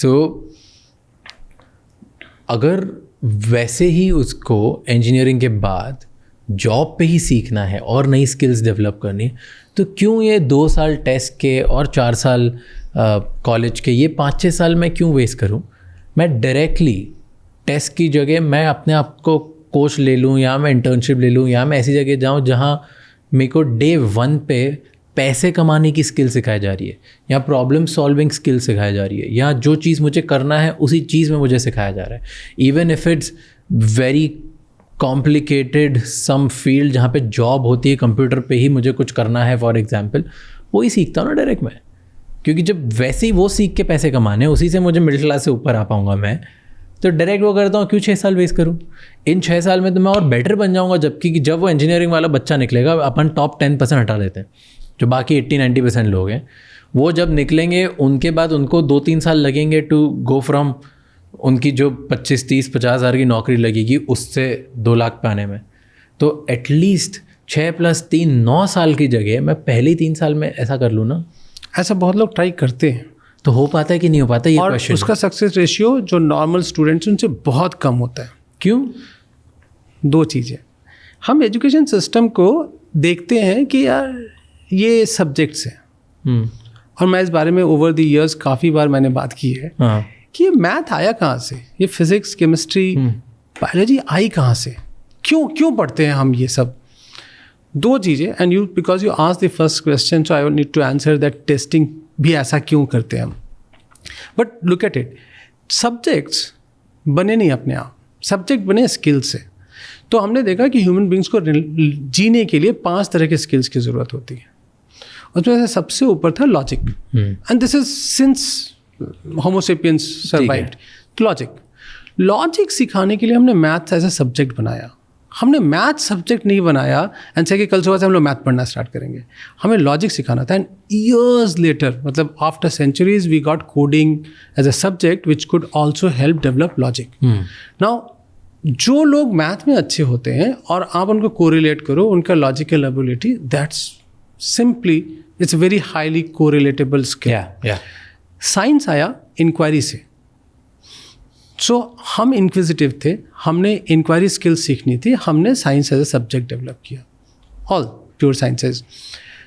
सो अगर वैसे ही उसको इंजीनियरिंग के बाद जॉब पे ही सीखना है और नई स्किल्स डेवलप करनी है, तो क्यों ये 2 साल टेस्ट के और 4 साल कॉलेज के, ये 5-6 साल मैं क्यों वेस्ट करूं? मैं डायरेक्टली टेस्ट की जगह मैं अपने आप को कोच ले लूं, या मैं इंटर्नशिप ले लूं, या मैं ऐसी जगह जाऊं जहां मेरे को डे 1 पे पैसे कमाने की स्किल सिखाई जा रही है, या प्रॉब्लम सॉल्विंग स्किल सिखाई जा रही है, या जो चीज़ मुझे करना है उसी चीज़ में मुझे सिखाया जा रहा है। Even if it's very complicated some field जहाँ पे जॉब होती है, कंप्यूटर पे ही मुझे कुछ करना है फॉर एग्जांपल, वो ही सीखता हूँ ना डायरेक्ट मैं, क्योंकि जब वैसे ही वो सीख के पैसे कमाने, उसी से मुझे मिडिल क्लास से ऊपर आ पाऊँगा मैं, तो डायरेक्ट वो करता हूँ। क्यों 6 साल वेस्ट करूँ? इन 6 साल में तो मैं और बेटर बन जाऊँगा, जबकि जब वो इंजीनियरिंग वाला बच्चा निकलेगा, अपन टॉप 10% हटा देते हैं, जो बाकी 80-90% लोग हैं, वो जब निकलेंगे उनके बाद उनको 2-3 साल लगेंगे टू गो फ्रॉम उनकी जो 25-30-50 हज़ार की नौकरी लगेगी उससे 2 लाख पे आने में। तो एटलीस्ट 6 + 3 9 साल की जगह मैं पहले 3 साल में ऐसा कर लूँ ना। ऐसा बहुत लोग ट्राई करते हैं, तो हो पाता है कि नहीं हो पाता, ये क्वेश्चन। उसका सक्सेस रेशियो जो नॉर्मल स्टूडेंट्स उनसे बहुत कम होता है। क्यों? 2 चीज़ें। हम एजुकेशन सिस्टम को देखते हैं कि यार ये सब्जेक्ट्स हैं, और मैं इस बारे में ओवर द इयर्स काफ़ी बार मैंने बात की है कि ये मैथ आया कहाँ से, ये फिजिक्स, केमिस्ट्री, बायोलॉजी आई कहाँ से, क्यों पढ़ते हैं हम ये सब। 2 चीज़ें, and you because you ask the first question, so I will need to answer that testing भी ऐसा क्यों करते हैं हम। But look at it, subjects बने नहीं अपने आप, सब्जेक्ट बने स्किल से। तो हमने देखा कि ह्यूमन बींग्स को जीने के लिए 5 तरह के स्किल्स की ज़रूरत होती है, उसमें से सबसे ऊपर था logic, and this is since homo sapiens survived. Logic सिखाने के लिए हमने मैथ्स एज ए सब्जेक्ट बनाया। हमने मैथ सब्जेक्ट नहीं बनाया एंड से कि कल सुबह से हम लोग मैथ पढ़ना स्टार्ट करेंगे, हमें लॉजिक सिखाना था। एंड ईयर्स लेटर, मतलब after centuries, we got coding as a subject which could also help develop logic. Now जो लोग मैथ में अच्छे होते हैं और आप उनको कोरिलेट करो, उनका logical ability, that's simply it's very highly correlatable skill. Science आया इंक्वायरी से, सो हम इंक्विजिटिव थे, हमने इंक्वायरी स्किल सीखनी थी, हमने science as a subject develop किया, all pure sciences.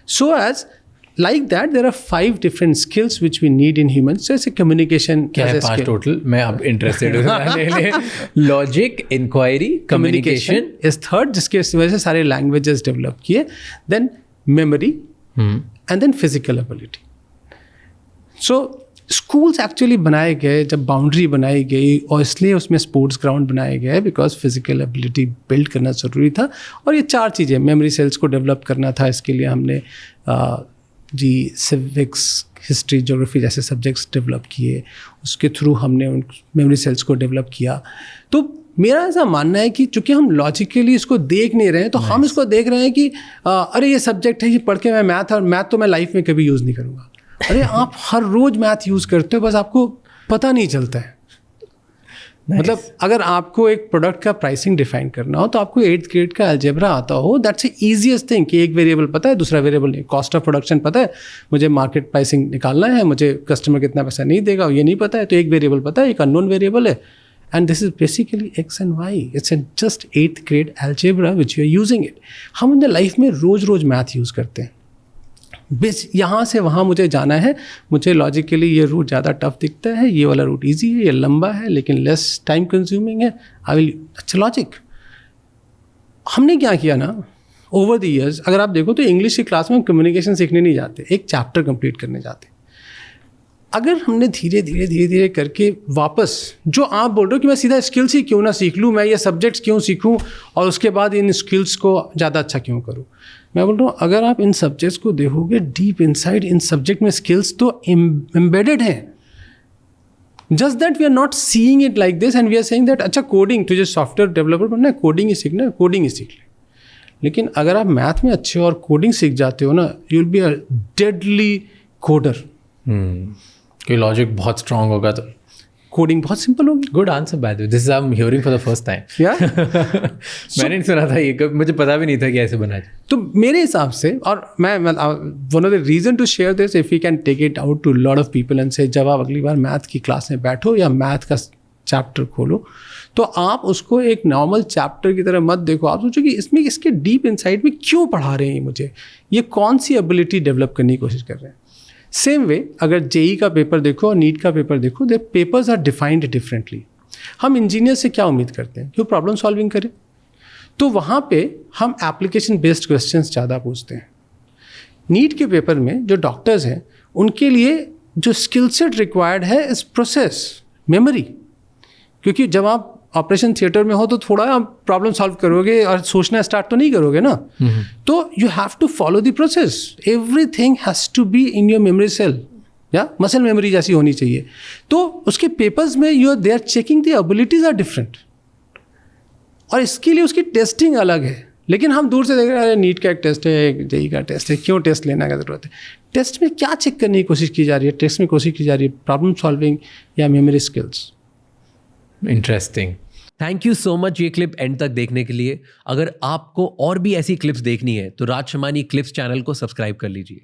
So as like that there are 5 different skills which we need in humans. So it's a communication. क्या है 5 टोटल? मैं अब इंटरेस्टेड हूँ। Logic, inquiry, communication is 3rd, जिसके वजह से सारे लैंग्वेजेस डेवलप किए, then memory, and then physical ability. So schools actually बनाए गए, जब बाउंड्री बनाई गई, और इसलिए उसमें स्पोर्ट्स ग्राउंड बनाए गए बिकॉज फिजिकल एबिलिटी बिल्ड करना ज़रूरी था। और ये 4 चीज़ें, मेमोरी सेल्स को डेवलप करना था, इसके लिए हमने सिविक्स, हिस्ट्री, ज्योग्राफी जैसे सब्जेक्ट्स डेवलप किए, उसके थ्रू हमने उन मेमोरी सेल्स को डेवलप किया। तो मेरा ऐसा मानना है कि चूँकि हम लॉजिकली इसको देख नहीं रहे हैं, तो हम इसको देख रहे हैं कि अरे ये सब्जेक्ट है, ये पढ़ के मैं मैथ तो मैं लाइफ में कभी यूज़ नहीं करूँगा। अरे आप हर रोज़ मैथ यूज़ करते हो, बस आपको पता नहीं चलता है। मतलब अगर आपको एक प्रोडक्ट का प्राइसिंग डिफाइन करना हो, तो आपको 8th ग्रेड का अलजेब्रा आता हो, दैट्स द ईजीएस्ट थिंग कि एक वेरिएबल पता है, दूसरा वेरिएबल नहीं, कॉस्ट ऑफ प्रोडक्शन पता है, मुझे मार्केट प्राइसिंग निकालना है, मुझे कस्टमर कितना पैसा नहीं देगा ये नहीं पता है, तो एक वेरिएबल पता है, एक अननोन वेरिएबल है, and this is basically X and Y. It's just 8th grade algebra which you are using it. हम अपने लाइफ में रोज़ मैथ यूज़ करते हैं, बस यहाँ से वहाँ मुझे जाना है, मुझे लॉजिकली ये रूट ज़्यादा टफ दिखता है, ये वाला रूट इजी है, ये लंबा है लेकिन लेस टाइम कंज्यूमिंग है, आई विल, अच्छा लॉजिक। हमने क्या किया ना, ओवर द ईयर्स अगर आप देखो तो इंग्लिश की क्लास में हम कम्युनिकेशन सीखने नहीं जाते, एक चैप्टर कंप्लीट करने जाते। अगर हमने धीरे धीरे करके वापस, जो आप बोल रहे हो कि मैं सीधा स्किल्स ही क्यों ना सीख लूँ, मैं ये सब्जेक्ट्स क्यों सीखूँ और उसके बाद इन स्किल्स को ज़्यादा अच्छा क्यों करूँ, मैं बोल रहा हूँ अगर आप इन सब्जेक्ट्स को देखोगे डीप इनसाइड, इन सब्जेक्ट में स्किल्स तो एम्बेडेड हैं, just that we are not seeing it like this and we are saying that अच्छा कोडिंग, तुझे सॉफ्टवेयर डेवलपर बनना है, कोडिंग ही सीखना है, कोडिंग ही सीख ले। लेकिन अगर आप मैथ में अच्छे हो और कोडिंग सीख जाते हो ना, you will be a deadly coder. कि लॉजिक बहुत स्ट्रांग होगा तो कोडिंग बहुत सिंपल होगी। Good answer by the way, this I am hearing for the first time. या मैंने नहीं सुना था ये, मुझे पता भी नहीं था कि ऐसे बना है। तो मेरे हिसाब से, और मैं one of the reason to share this, if you can take it out to lot of people and say, जब आप अगली बार मैथ की क्लास में बैठो या मैथ का चैप्टर खोलो, तो आप उसको एक नॉर्मल चैप्टर की तरह मत देखो। आप सोचो कि इसमें इसके डीप इनसाइड में क्यों पढ़ा रहे हैं मुझे, ये कौन सी एबिलिटी डेवलप करने की कोशिश कर रहे हैं। सेम वे अगर जेई का पेपर देखो और नीट का पेपर देखो, दे पेपर्स आर डिफाइंड डिफरेंटली। हम इंजीनियर से क्या उम्मीद करते हैं कि वो प्रॉब्लम सॉल्विंग करें, तो वहाँ पे हम एप्लीकेशन बेस्ड क्वेश्चंस ज़्यादा पूछते हैं। नीट के पेपर में जो डॉक्टर्स हैं उनके लिए जो स्किल सेट रिक्वायर्ड है इस प्रोसेस मेमोरी, क्योंकि जब आप ऑपरेशन थिएटर में हो तो थोड़ा आप प्रॉब्लम सॉल्व करोगे और सोचना स्टार्ट तो नहीं करोगे ना। तो you have to follow the process, everything has to be in your memory cell, या मसल मेमोरी जैसी होनी चाहिए। तो उसके पेपर्स में you are they are checking the abilities are different, और इसके लिए उसकी टेस्टिंग अलग है। लेकिन हम दूर से देख रहे हैं नीट का एक टेस्ट है, जेई का टेस्ट है, क्यों टेस्ट लेने की ज़रूरत है? टेस्ट में क्या चेक करने की कोशिश की जा रही है? टेस्ट में कोशिश की जा रही है प्रॉब्लम सॉल्विंग या memory skills. Interesting. Thank you so much ये क्लिप एंड तक देखने के लिए। अगर आपको और भी ऐसी क्लिप्स देखनी है तो राज शमानी क्लिप्स चैनल को सब्सक्राइब कर लीजिए।